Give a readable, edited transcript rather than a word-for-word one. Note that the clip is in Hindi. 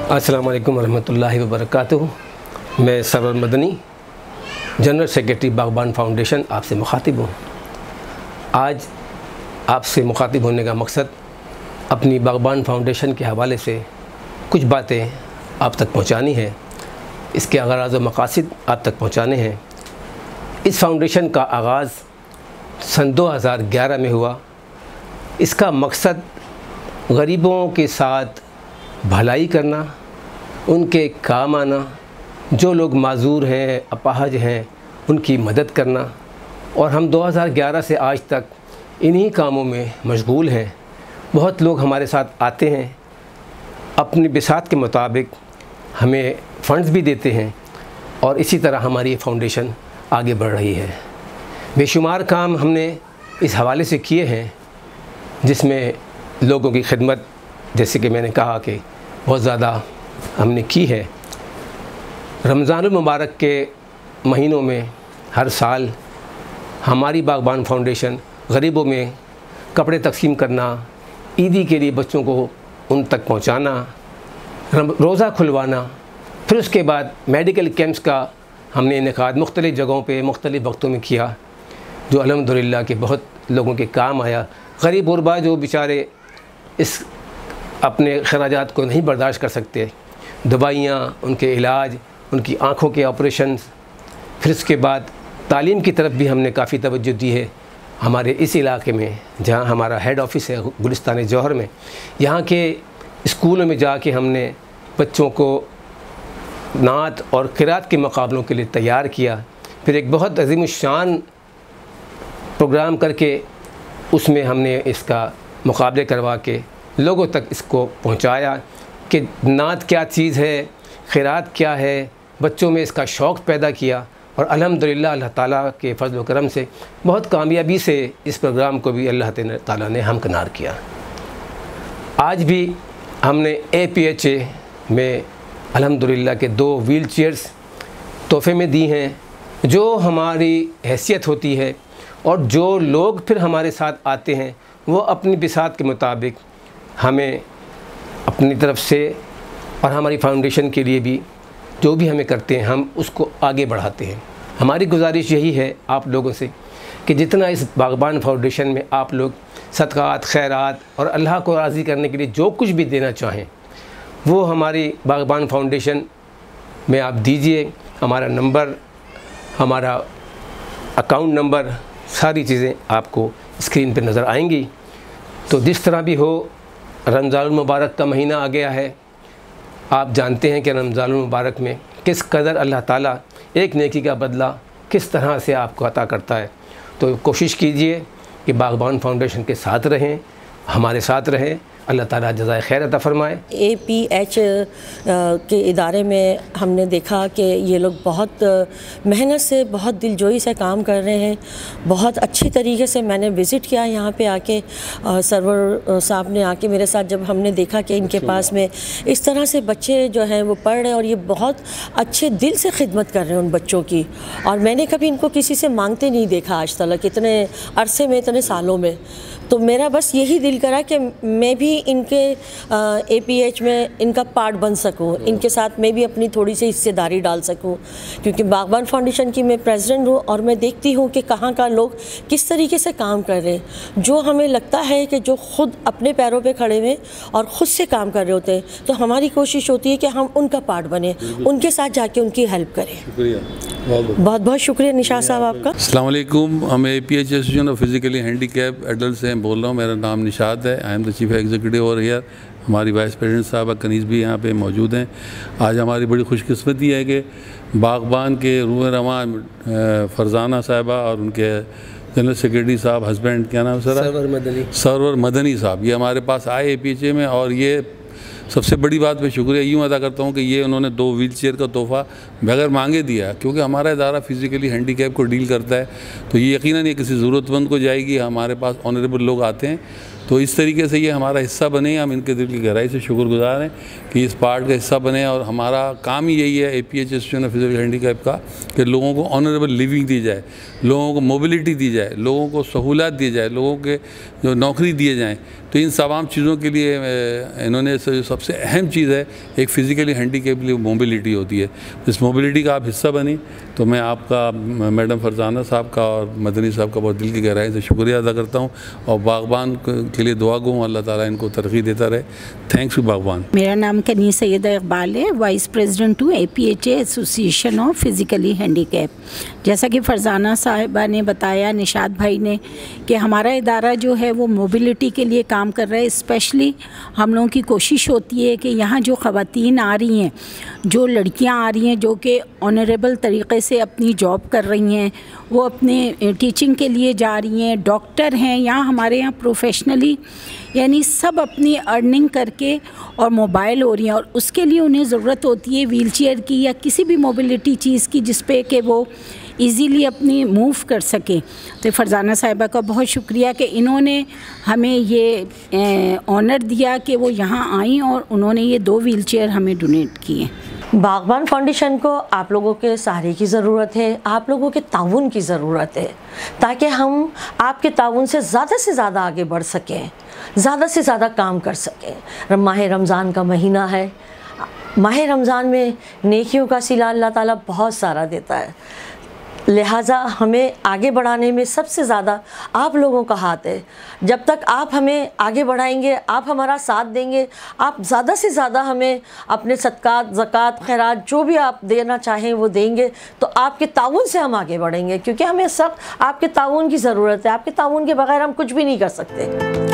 अस्सलाम वालेकुम रहमतुल्लाहि व बरकातुहू। मैं सरवर मदनी, जनरल सेक्रेटरी बागबान फाउंडेशन आपसे मुखातिब हूँ। आज आपसे मुखातिब होने का मकसद अपनी बागबान फाउंडेशन के हवाले से कुछ बातें आप तक पहुँचानी है। इसके अगराज़ व मकासिद आप तक पहुँचाने हैं। इस फाउंडेशन का आगाज़ सन 2011 में हुआ। इसका मकसद गरीबों के साथ भलाई करना, उनके काम आना, जो लोग माजूर हैं, अपाहज हैं, उनकी मदद करना। और हम 2011 से आज तक इन्हीं कामों में मशगूल हैं। बहुत लोग हमारे साथ आते हैं, अपनी बिसात के मुताबिक हमें फ़ंड्स भी देते हैं और इसी तरह हमारी फाउंडेशन आगे बढ़ रही है। बेशुमार काम हमने इस हवाले से किए हैं, जिसमें लोगों की खिदमत, जैसे कि मैंने कहा कि बहुत ज़्यादा हमने की है। रमज़ानुल मुबारक के महीनों में हर साल हमारी बागबान फाउंडेशन गरीबों में कपड़े तकसीम करना, ईदी के लिए बच्चों को उन तक पहुंचाना, रोज़ा खुलवाना, फिर उसके बाद मेडिकल कैंप्स का हमने इनेकाद मुख्तलिफ़ जगहों पे मुख्तलिफ़ वक्तों में किया, जो अल्हम्दुलिल्लाह के बहुत लोगों के काम आया। गरीब गुरबा जो बेचारे इस अपने खराजात को नहीं बर्दाश्त कर सकते, दवाइयाँ, उनके इलाज, उनकी आँखों के ऑपरेशंस, फिर उसके बाद तालीम की तरफ भी हमने काफ़ी तवज्जो दी है। हमारे इस इलाके में जहाँ हमारा हेड ऑफिस है गुलिस्तान जौहर में, यहाँ के स्कूलों में जाके हमने बच्चों को नात और क़िरात के मुकाबलों के लिए तैयार किया। फिर एक बहुत अज़ीमुश्शान प्रोग्राम करके उसमें हमने इसका मुकाबले करवा के लोगों तक इसको पहुंचाया कि नात क्या चीज़ है, क़िरात क्या है। बच्चों में इसका शौक़ पैदा किया और अल्हम्दुलिल्लाह अल्लाह ताला के फज़ल व करम से बहुत कामयाबी से इस प्रोग्राम को भी अल्लाह ताला ने हमकिनार किया। आज भी हमने APHA में अल्हम्दुलिल्लाह के 2 व्हील चेयर्स तोहफ़े में दी हैं, जो हमारी हैसियत होती है। और जो लोग फिर हमारे साथ आते हैं वो अपनी बिसात के मुताबिक हमें अपनी तरफ से और हमारी फाउंडेशन के लिए भी जो भी हमें करते हैं, हम उसको आगे बढ़ाते हैं। हमारी गुजारिश यही है आप लोगों से कि जितना इस बागबान फाउंडेशन में आप लोग सदक़ात, खैरात और अल्लाह को राज़ी करने के लिए जो कुछ भी देना चाहें, वो हमारी बागबान फाउंडेशन में आप दीजिए। हमारा नंबर, हमारा अकाउंट नंबर, सारी चीज़ें आपको स्क्रीन पर नज़र आएंगी। तो जिस तरह भी हो, रमज़ानुल मुबारक का महीना आ गया है। आप जानते हैं कि रमज़ानुल मुबारक में किस कदर अल्लाह ताला एक नेकी का बदला किस तरह से आपको अता करता है। तो कोशिश कीजिए कि बागबान फाउंडेशन के साथ रहें, हमारे साथ रहें। अल्लाह ताला जज़ाए खैर अता फ़रमाए। APH के इदारे में हमने देखा कि ये लोग बहुत मेहनत से, बहुत दिलजोई से काम कर रहे हैं। बहुत अच्छी तरीके से मैंने विज़िट किया यहाँ पे आके, सरवर साहब ने आके मेरे साथ, जब हमने देखा कि इनके पास में इस तरह से बच्चे जो हैं वो पढ़ रहे हैं और ये बहुत अच्छे दिल से खिदमत कर रहे हैं उन बच्चों की। और मैंने कभी इनको किसी से मांगते नहीं देखा आज तक, इतने अरसे में, इतने सालों में। तो मेरा बस यही दिल करा कि मैं भी इनके APH में इनका पार्ट बन सकूं, इनके साथ मैं भी अपनी थोड़ी सी हिस्सेदारी डाल सकूं, क्योंकि बागबान फाउंडेशन की मैं प्रेसिडेंट हूं और मैं देखती हूं कि कहां का लोग किस तरीके से काम कर रहे हैं। जो हमें लगता है कि जो खुद अपने पैरों पे खड़े हुए और ख़ुद से काम कर रहे होते हैं, तो हमारी कोशिश होती है कि हम उनका पार्ट बने, उनके साथ जाके उनकी हेल्प करें। बहुत बहुत शुक्रिया निशात साहब आपका। अस्सलाम वालेकुम। हम APH association of physically handicap adult से बोल रहा हूँ। मेरा नाम निशात है। I am the chief executive और हियर। हमारी वाइस प्रेसिडेंट साहबा कनीज़ भी यहाँ पे मौजूद हैं। आज हमारी बड़ी खुशकिस्मती है कि बागबान के रूह रवां फरजाना साहबा और उनके जनरल सेक्रेटरी साहब, हस्बैंड, क्या नाम सर? सरवर मदनी साहब, ये हमारे पास आए APHA में। और ये सबसे बड़ी बात मैं शुक्रिया यूँ अदा करता हूँ कि ये उन्होंने 2 व्हील चेयर का तोहफ़ा बगैर मांगे दिया, क्योंकि हमारा इदारा फिज़िकली हैंडीकैप को डील करता है। तो ये यकीनन ये किसी ज़रूरतमंद को जाएगी। हमारे पास ऑनरेबल लोग आते हैं तो इस तरीके से ये हमारा हिस्सा बने, हम इनके दिल की गहराई से शुक्रगुजार हैं कि इस पार्ट का हिस्सा बने। और हमारा काम ही यही है APH association of physical handicap का कि लोगों को ऑनरेबल लिविंग दी जाए, लोगों को मोबिलिटी दी जाए, लोगों को सहूलत दी जाए, लोगों के जो नौकरी दिए जाएँ। तो इन तमाम चीज़ों के लिए इन्होंने सबसे अहम चीज़ है एक फ़िज़िकली हैंडीकैप के लिए मोबिलिटी होती है। इस मोबिलिटी का आप हिस्सा बनी, तो मैं आपका, मैडम फरजाना साहब का और मदनी साहब का बहुत दिल की गहराई से शुक्रिया अदा करता हूँ और बागबान के लिए दुआ गो, अल्लाह ताला इनको तरक्की देता रहे। थैंक्स यू बागबान। मेरा नाम कनीज़ सैयदा इकबाल है, vice president to APHA association of physically handicapped. जैसा कि फरजाना साहिबा ने बताया, निशाद भाई ने, कि हमारा इदारा जो है वो मोबिलिटी के लिए काम कर रहा है। स्पेशली हम लोगों की कोशिश होती है कि यहाँ जो ख़वातीन आ रही हैं, जो लड़कियाँ आ रही हैं जो कि ऑनरेबल तरीक़े से अपनी जॉब कर रही हैं, वो अपने टीचिंग के लिए जा रही हैं, डॉक्टर हैं, यहाँ हमारे यहाँ प्रोफेशनली, यानी सब अपनी अर्निंग करके और मोबाइल हो रही हैं, और उसके लिए उन्हें ज़रूरत होती है व्हीलचेयर की या किसी भी मोबिलिटी चीज़ की जिस पे कि वो इजीली अपनी मूव कर सके। तो फरजाना साहिबा का बहुत शुक्रिया कि इन्होंने हमें ये ऑनर दिया कि वो यहाँ आई और उन्होंने ये 2 व्हीलचेयर हमें डोनेट किए। बागबान फाउंडेशन को आप लोगों के सहारे की ज़रूरत है, आप लोगों के ताउन की ज़रूरत है, ताकि हम आपके ताउन से ज़्यादा आगे बढ़ सकें, ज़्यादा से ज़्यादा काम कर सकें। माह रमज़ान का महीना है, माह रमज़ान में नेकियों का सिला अल्लाह ताला बहुत सारा देता है, लिहाजा हमें आगे बढ़ाने में सबसे ज़्यादा आप लोगों का हाथ है। जब तक आप हमें आगे बढ़ाएंगे, आप हमारा साथ देंगे, आप ज़्यादा से ज़्यादा हमें अपने सदक़ात, ज़कात, खैरात जो भी आप देना चाहें वो देंगे, तो आपके ताउन से हम आगे बढ़ेंगे, क्योंकि हमें सब आपके ताउन की ज़रूरत है। आपके ताउन के बगैर हम कुछ भी नहीं कर सकते।